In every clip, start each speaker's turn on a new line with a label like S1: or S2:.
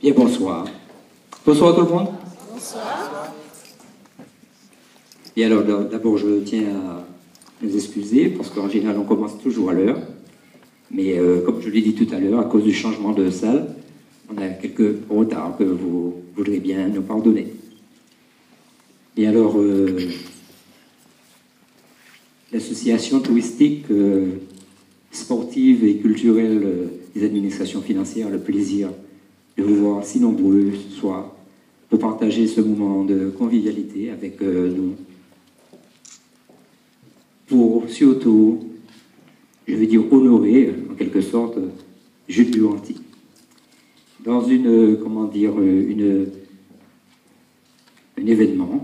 S1: Bien, bonsoir. Bonsoir tout le monde.
S2: Bonsoir.
S1: Et alors, d'abord, je tiens à nous excuser, parce qu'en général, on commence toujours à l'heure. Mais comme je l'ai dit tout à l'heure, à cause du changement de salle, on a quelques retards que vous voudrez bien nous pardonner. Et alors, l'association touristique, sportive et culturelle des administrations financières a le plaisir de vous voir si nombreux ce soir pour partager ce moment de convivialité avec nous. Pour surtout, je vais dire honorer en quelque sorte Jules Duranty. Dans un événement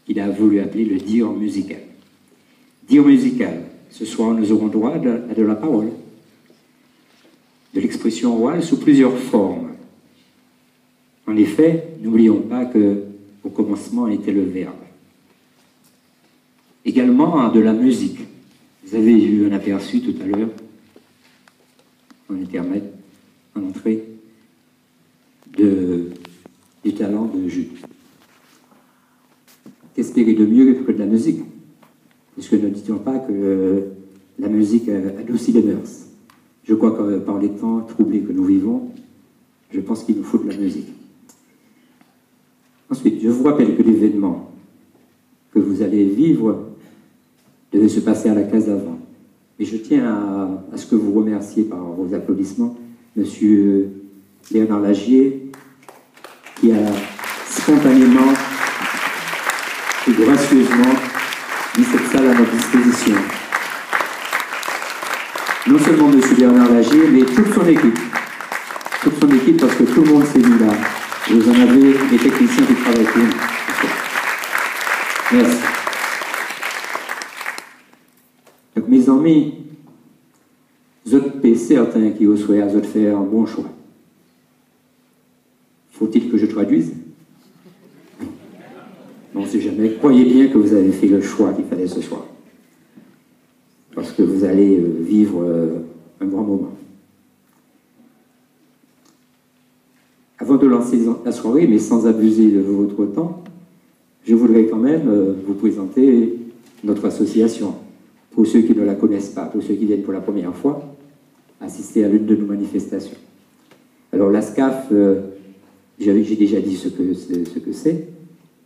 S1: qu'il a voulu appeler le dire musical. Dire musical, ce soir nous aurons droit à de la parole, de l'expression orale sous plusieurs formes. En effet, n'oublions pas qu'au commencement était le verbe. Également de la musique. Vous avez eu un aperçu tout à l'heure, en intermède, en entrée, du talent de Jules. Qu'espérer de mieux que de la musique? Puisque ne dit-on pas que la musique adoucit les mœurs? Je crois que par les temps troublés que nous vivons, je pense qu'il nous faut de la musique. Ensuite, je vous rappelle que l'événement que vous allez vivre devait se passer à la case d'avant. Et je tiens à ce que vous remerciez par vos applaudissements Monsieur Léonard Lagier, qui a spontanément et gracieusement mis cette salle à notre disposition. Non seulement M. Bernard Lagier, mais toute son équipe. Toute son équipe, parce que tout le monde s'est mis là. Et vous en avez des techniciens qui travaillent pour nous. Merci. Donc, mes amis, vous êtes certains qui vous souhaitent de faire un bon choix. Faut-il que je traduise? On ne sait jamais. Croyez bien que vous avez fait le choix qu'il fallait ce soir. Parce que vous allez vivre un grand moment. Avant de lancer la soirée, mais sans abuser de votre temps, je voudrais quand même vous présenter notre association. Pour ceux qui ne la connaissent pas, pour ceux qui viennent pour la première fois, assister à l'une de nos manifestations. Alors l'ASCAF, j'ai déjà dit ce que c'est.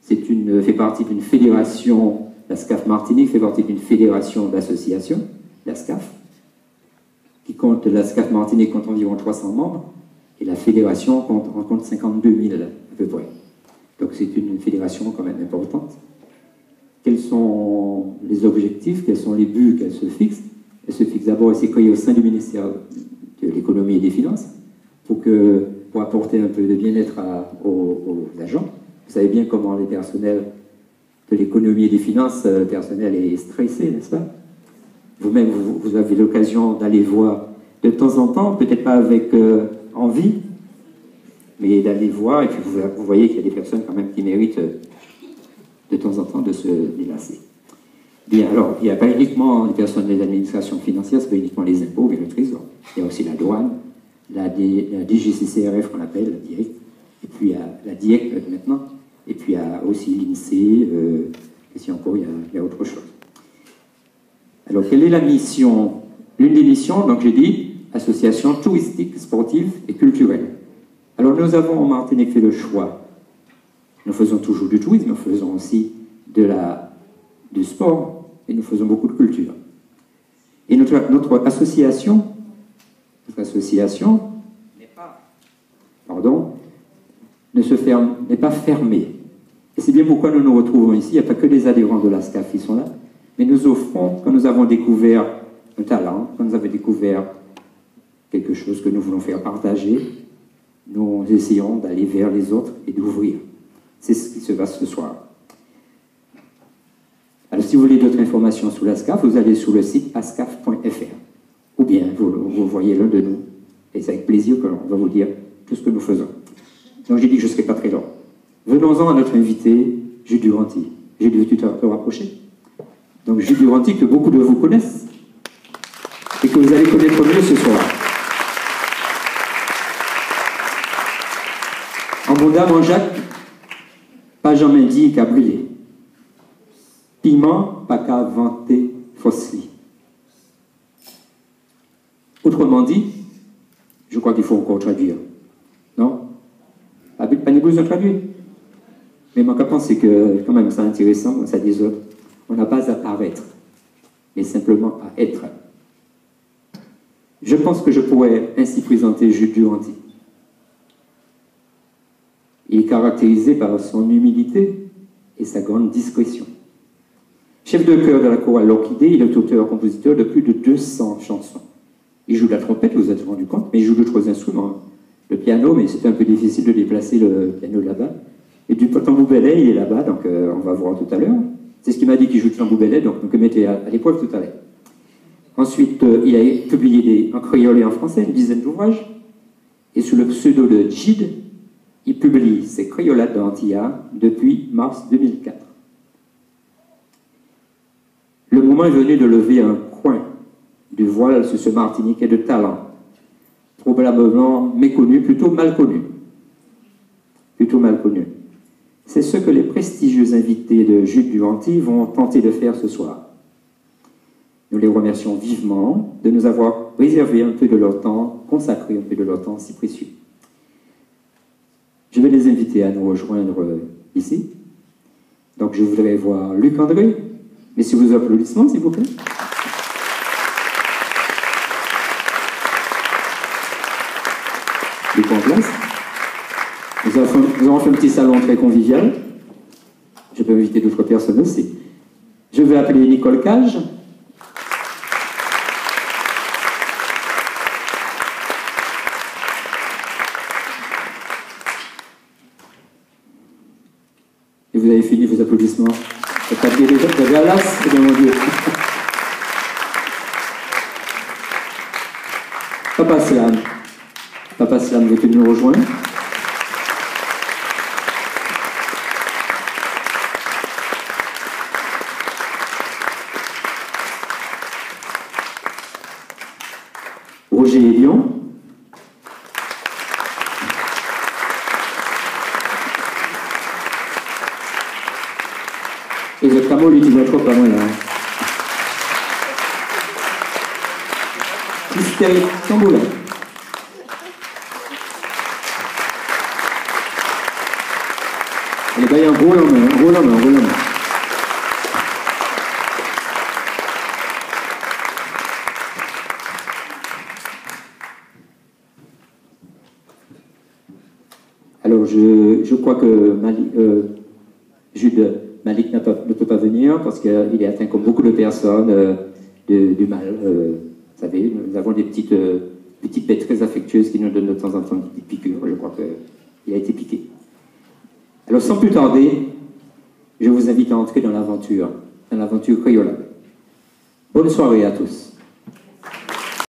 S1: Fait partie d'une fédération, la SCAF Martinique fait partie d'une fédération d'associations, la SCAF, la SCAF Martinique compte environ 300 membres, et la fédération compte 52 000 à peu près. Donc c'est une fédération quand même importante. Quels sont les objectifs, quels sont les buts qu'elle se fixe? Elle se fixe d'abord, elle s'est créée au sein du ministère de l'économie et des finances, pour apporter un peu de bien-être aux agents. Vous savez bien comment les personnels de l'économie et des finances, le personnel est stressé, n'est-ce pas? Vous-même, vous avez l'occasion d'aller voir de temps en temps, peut-être pas avec envie, mais d'aller voir, et puis vous voyez qu'il y a des personnes quand même qui méritent de temps en temps de se délasser. Bien, alors, il n'y a pas uniquement les personnes des administrations financières, c'est pas uniquement les impôts, mais le trésor. Il y a aussi la douane, la DGCCRF qu'on appelle, la DIRECT, et puis il y a la DIEC maintenant, et puis il y a aussi l'INSEE, et si encore il y a autre chose. Alors, quelle est la mission? L'une des missions, donc j'ai dit, association touristique, sportive et culturelle. Alors, nous avons en Martinique fait le choix. Nous faisons toujours du tourisme, nous faisons aussi du sport, et nous faisons beaucoup de culture. Et notre association n'est pas fermée. Et c'est bien pourquoi nous nous retrouvons ici. Il n'y a pas que des adhérents de l'ASCAF qui sont là, mais nous offrons, quand nous avons découvert un talent, quand nous avons découvert quelque chose que nous voulons faire partager, nous essayons d'aller vers les autres et d'ouvrir. C'est ce qui se passe ce soir. Alors, si vous voulez d'autres informations sur l'ASCAF, vous allez sur le site ascaf.fr. Ou bien, vous voyez l'un de nous. Et c'est avec plaisir que l'on va vous dire tout ce que nous faisons. Donc, j'ai dit que je ne serai pas très long. Venons-en à notre invité, Jules Duranty. J'ai dû te rapprocher. Donc, Jules Duranty, que beaucoup de vous connaissent, et que vous allez connaître mieux ce soir. Mon dame Jacques, pas jamais dit qu'à brûler. Piment, pas qu'à vanter fossili. Autrement dit, je crois qu'il faut encore traduire. Non? Pas besoin de traduire. Mais moi, je pense que quand même c'est intéressant, ça dit autres. On n'a pas à paraître, mais simplement à être. Je pense que je pourrais ainsi présenter Jules Duranty. Il est caractérisé par son humilité et sa grande discrétion. Chef de chœur de la chorale L'Orchidée, il est auteur-compositeur de plus de 200 chansons. Il joue de la trompette, vous vous êtes rendu compte, mais il joue d'autres instruments. Le piano, mais c'était un peu difficile de déplacer le piano là-bas. Et du tambourbellet, il est là-bas, donc on va voir tout à l'heure. C'est ce qu'il m'a dit qu'il joue du tambourbellet, donc on peut mettre à l'épreuve tout à l'heure. Ensuite, il a publié en créole et en français une dizaine d'ouvrages. Et sous le pseudo de Gide, il publie ses créolades d'Antilla depuis mars 2004. Le moment est venu de lever un coin du voile sur ce Martiniquais de talent, probablement méconnu, plutôt mal connu. Plutôt mal connu. C'est ce que les prestigieux invités de Jules Duranty vont tenter de faire ce soir. Nous les remercions vivement de nous avoir réservé un peu de leur temps, consacré un peu de leur temps si précieux. Je vais les inviter à nous rejoindre ici. Donc je voudrais voir Luc André. Messieurs, vos applaudissements, s'il vous plaît. Luc en place. Nous avons fait un petit salon très convivial. Je peux inviter d'autres personnes aussi. Je vais appeler Nicole Cage. Et vous avez fini vos applaudissements. Vous avez à l'as, eh bien mon Dieu. Papa Slam, vous pouvez nous rejoindre. Roger Elion. Et le camo l'utilise trop pas moins là. Hystérique, Tamboula. Les gars, un gros la main. Alors, je crois que Jude Malik ne peut pas venir parce qu'il est atteint comme beaucoup de personnes du mal. Vous savez, nous avons des petites bêtes très affectueuses qui nous donnent de temps en temps des piqûres. Je crois qu'il a été piqué. Alors, sans plus tarder, je vous invite à entrer dans l'aventure créole. Bonne soirée à tous.